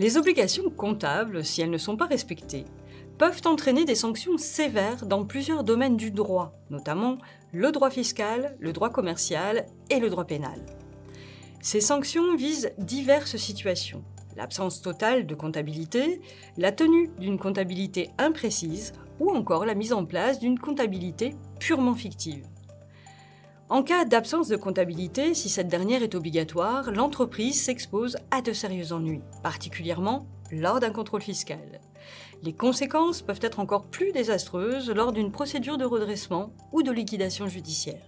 Les obligations comptables, si elles ne sont pas respectées, peuvent entraîner des sanctions sévères dans plusieurs domaines du droit, notamment le droit fiscal, le droit commercial et le droit pénal. Ces sanctions visent diverses situations: l'absence totale de comptabilité, la tenue d'une comptabilité imprécise ou encore la mise en place d'une comptabilité purement fictive. En cas d'absence de comptabilité, si cette dernière est obligatoire, l'entreprise s'expose à de sérieux ennuis, particulièrement lors d'un contrôle fiscal. Les conséquences peuvent être encore plus désastreuses lors d'une procédure de redressement ou de liquidation judiciaire.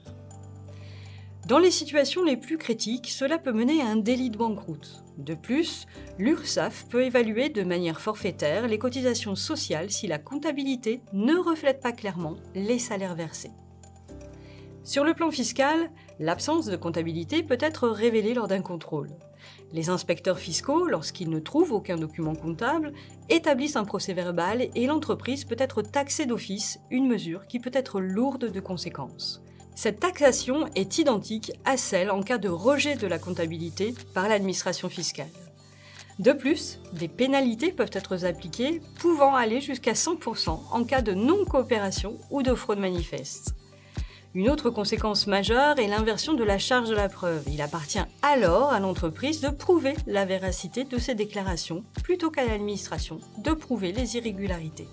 Dans les situations les plus critiques, cela peut mener à un délit de banqueroute. De plus, l'URSSAF peut évaluer de manière forfaitaire les cotisations sociales si la comptabilité ne reflète pas clairement les salaires versés. Sur le plan fiscal, l'absence de comptabilité peut être révélée lors d'un contrôle. Les inspecteurs fiscaux, lorsqu'ils ne trouvent aucun document comptable, établissent un procès-verbal et l'entreprise peut être taxée d'office, une mesure qui peut être lourde de conséquences. Cette taxation est identique à celle en cas de rejet de la comptabilité par l'administration fiscale. De plus, des pénalités peuvent être appliquées, pouvant aller jusqu'à 100% en cas de non-coopération ou de fraude manifeste. Une autre conséquence majeure est l'inversion de la charge de la preuve. Il appartient alors à l'entreprise de prouver la véracité de ses déclarations plutôt qu'à l'administration de prouver les irrégularités.